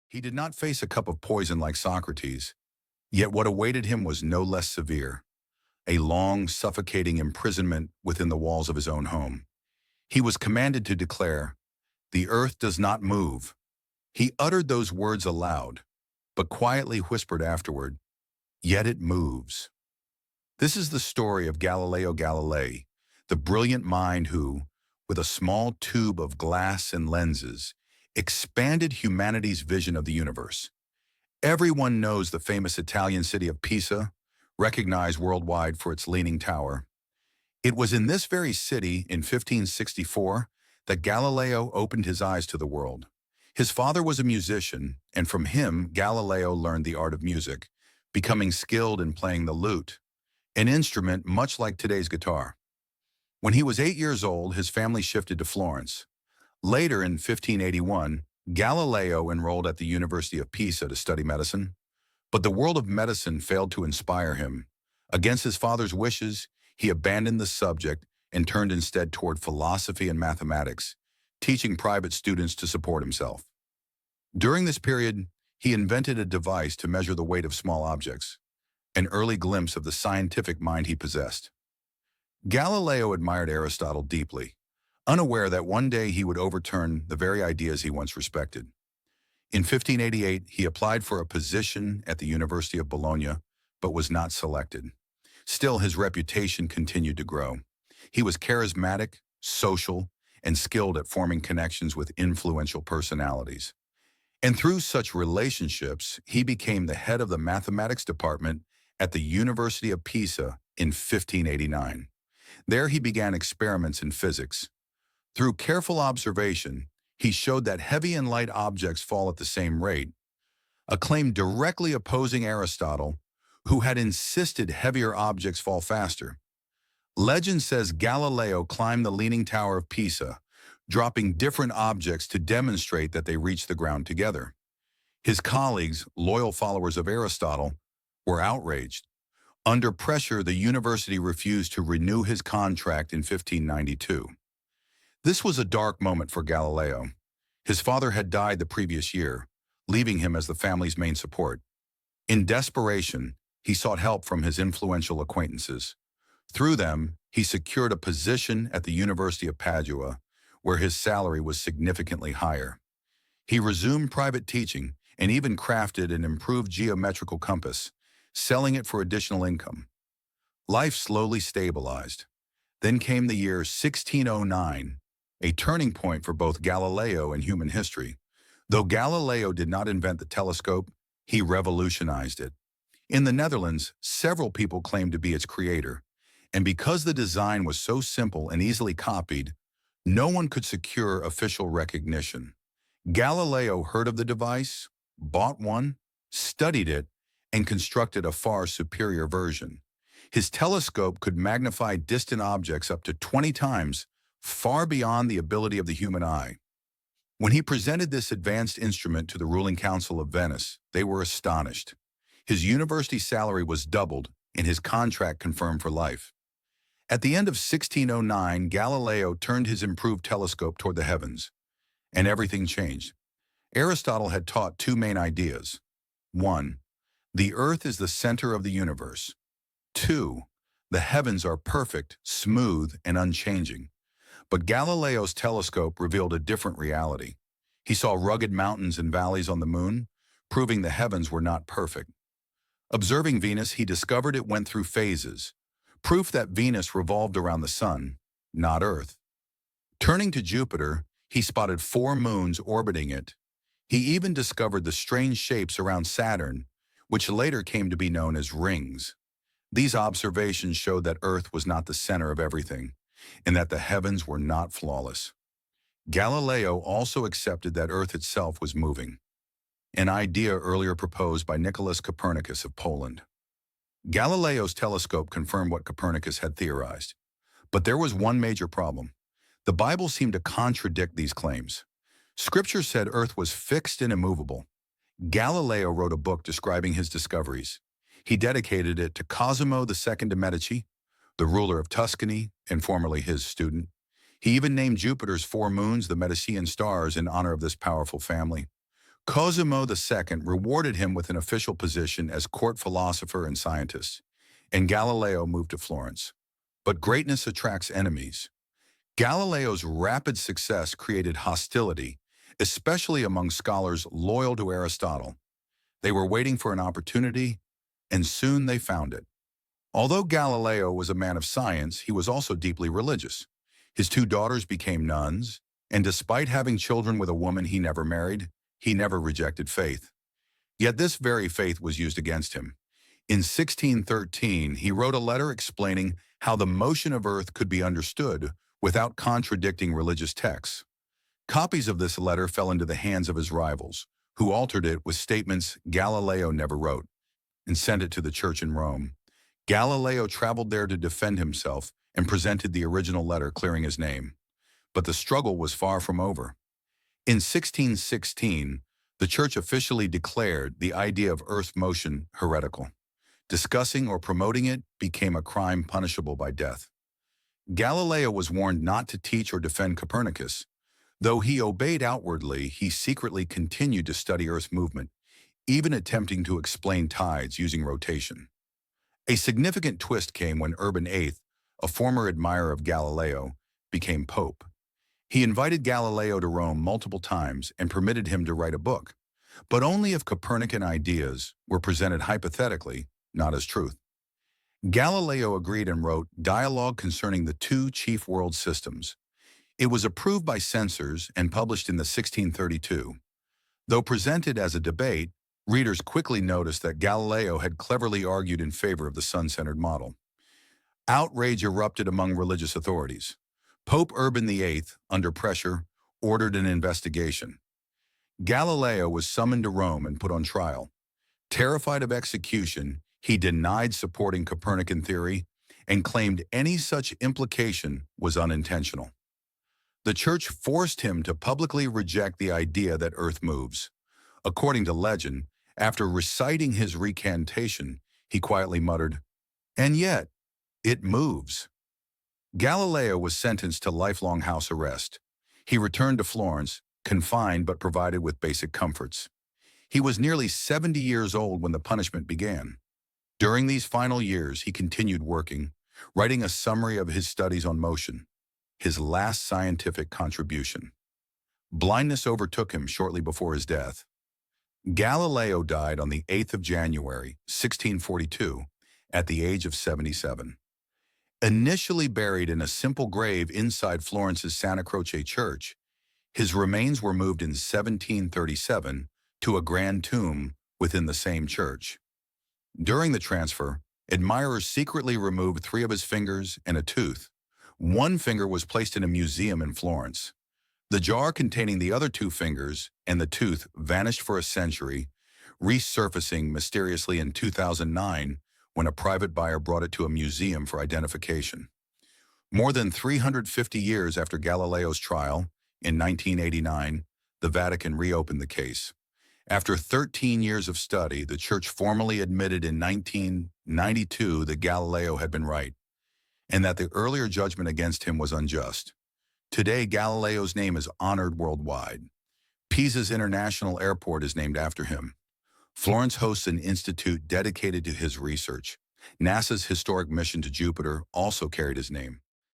He did not face a cup of poison like Socrates, yet what awaited him was no less severe, a long, suffocating imprisonment within the walls of his own home. He was commanded to declare, "The earth does not move." He uttered those words aloud, but quietly whispered afterward, "Yet it moves." This is the story of Galileo Galilei, the brilliant mind who, with a small tube of glass and lenses, expanded humanity's vision of the universe. Everyone knows the famous Italian city of Pisa, recognized worldwide for its leaning tower. It was in this very city in 1564 that Galileo opened his eyes to the world. His father was a musician, and from him Galileo learned the art of music, becoming skilled in playing the lute, an instrument much like today's guitar. When he was 8 years old, his family shifted to Florence. Later, in 1581, Galileo enrolled at the University of Pisa to study medicine, but the world of medicine failed to inspire him. Against his father's wishes, he abandoned the subject and turned instead toward philosophy and mathematics, teaching private students to support himself. During this period, he invented a device to measure the weight of small objects, an early glimpse of the scientific mind he possessed. Galileo admired Aristotle deeply, unaware that one day he would overturn the very ideas he once respected. In 1588, he applied for a position at the University of Bologna, but was not selected. Still, his reputation continued to grow. He was charismatic, social, and skilled at forming connections with influential personalities. And through such relationships, he became the head of the mathematics department at the University of Pisa in 1589. There he began experiments in physics. Through careful observation, he showed that heavy and light objects fall at the same rate, a claim directly opposing Aristotle, who had insisted heavier objects fall faster. Legend says Galileo climbed the Leaning Tower of Pisa, dropping different objects to demonstrate that they reached the ground together. His colleagues, loyal followers of Aristotle, were outraged. Under pressure, the university refused to renew his contract in 1592. This was a dark moment for Galileo. His father had died the previous year, leaving him as the family's main support. In desperation, he sought help from his influential acquaintances. Through them, he secured a position at the University of Padua, where his salary was significantly higher. He resumed private teaching and even crafted an improved geometrical compass, selling it for additional income. Life slowly stabilized. Then came the year 1609, a turning point for both Galileo and human history. Though Galileo did not invent the telescope, he revolutionized it. In the Netherlands, several people claimed to be its creator, and because the design was so simple and easily copied, no one could secure official recognition. Galileo heard of the device, bought one, studied it, and constructed a far superior version. His telescope could magnify distant objects up to 20 times, far beyond the ability of the human eye. When he presented this advanced instrument to the ruling council of Venice, they were astonished. His university salary was doubled and his contract confirmed for life. At the end of 1609, Galileo turned his improved telescope toward the heavens, and everything changed. Aristotle had taught two main ideas. 1. The earth is the center of the universe. 2. The heavens are perfect, smooth, and unchanging. But Galileo's telescope revealed a different reality. He saw rugged mountains and valleys on the moon, proving the heavens were not perfect. Observing Venus, he discovered it went through phases, proof that Venus revolved around the sun, not Earth. Turning to Jupiter, he spotted 4 moons orbiting it. He even discovered the strange shapes around Saturn, which later came to be known as rings. These observations showed that Earth was not the center of everything, and that the heavens were not flawless. Galileo also accepted that Earth itself was moving, an idea earlier proposed by Nicholas Copernicus of Poland. Galileo's telescope confirmed what Copernicus had theorized. But there was one major problem. The Bible seemed to contradict these claims. Scripture said Earth was fixed and immovable. Galileo wrote a book describing his discoveries. He dedicated it to Cosimo II de' Medici, the ruler of Tuscany and formerly his student. He even named Jupiter's 4 moons the Medicean stars in honor of this powerful family. Cosimo II rewarded him with an official position as court philosopher and scientist, and Galileo moved to Florence. But greatness attracts enemies. Galileo's rapid success created hostility, especially among scholars loyal to Aristotle. They were waiting for an opportunity, and soon they found it. Although Galileo was a man of science, he was also deeply religious. His two daughters became nuns, and despite having children with a woman he never married, he never rejected faith. Yet this very faith was used against him. In 1613, he wrote a letter explaining how the motion of Earth could be understood without contradicting religious texts. Copies of this letter fell into the hands of his rivals, who altered it with statements Galileo never wrote, and sent it to the church in Rome. Galileo traveled there to defend himself and presented the original letter clearing his name. But the struggle was far from over. In 1616, the church officially declared the idea of Earth's motion heretical. Discussing or promoting it became a crime punishable by death. Galileo was warned not to teach or defend Copernicus. Though he obeyed outwardly, he secretly continued to study Earth's movement, even attempting to explain tides using rotation. A significant twist came when Urban VIII, a former admirer of Galileo, became pope. He invited Galileo to Rome multiple times and permitted him to write a book, but only if Copernican ideas were presented hypothetically, not as truth. Galileo agreed and wrote Dialogue Concerning the Two Chief World Systems. It was approved by censors and published in the 1632. Though presented as a debate, readers quickly noticed that Galileo had cleverly argued in favor of the sun-centered model. Outrage erupted among religious authorities. Pope Urban VIII, under pressure, ordered an investigation. Galileo was summoned to Rome and put on trial. Terrified of execution, he denied supporting Copernican theory and claimed any such implication was unintentional. The church forced him to publicly reject the idea that Earth moves. According to legend, after reciting his recantation, he quietly muttered, "And yet, it moves." Galileo was sentenced to lifelong house arrest. He returned to Florence, confined but provided with basic comforts. He was nearly 70 years old when the punishment began. During these final years, he continued working, writing a summary of his studies on motion, his last scientific contribution. Blindness overtook him shortly before his death. Galileo died on the 8th of January, 1642, at the age of 77. Initially buried in a simple grave inside Florence's Santa Croce Church, his remains were moved in 1737 to a grand tomb within the same church. During the transfer, admirers secretly removed 3 of his fingers and a tooth. One finger was placed in a museum in Florence. The jar containing the other 2 fingers and the tooth vanished for a century, resurfacing mysteriously in 2009 when a private buyer brought it to a museum for identification. More than 350 years after Galileo's trial, in 1989, the Vatican reopened the case. After 13 years of study, the Church formally admitted in 1992 that Galileo had been right, and that the earlier judgment against him was unjust. Today, Galileo's name is honored worldwide. Pisa's International Airport is named after him. Florence hosts an institute dedicated to his research. NASA's historic mission to Jupiter also carried his name.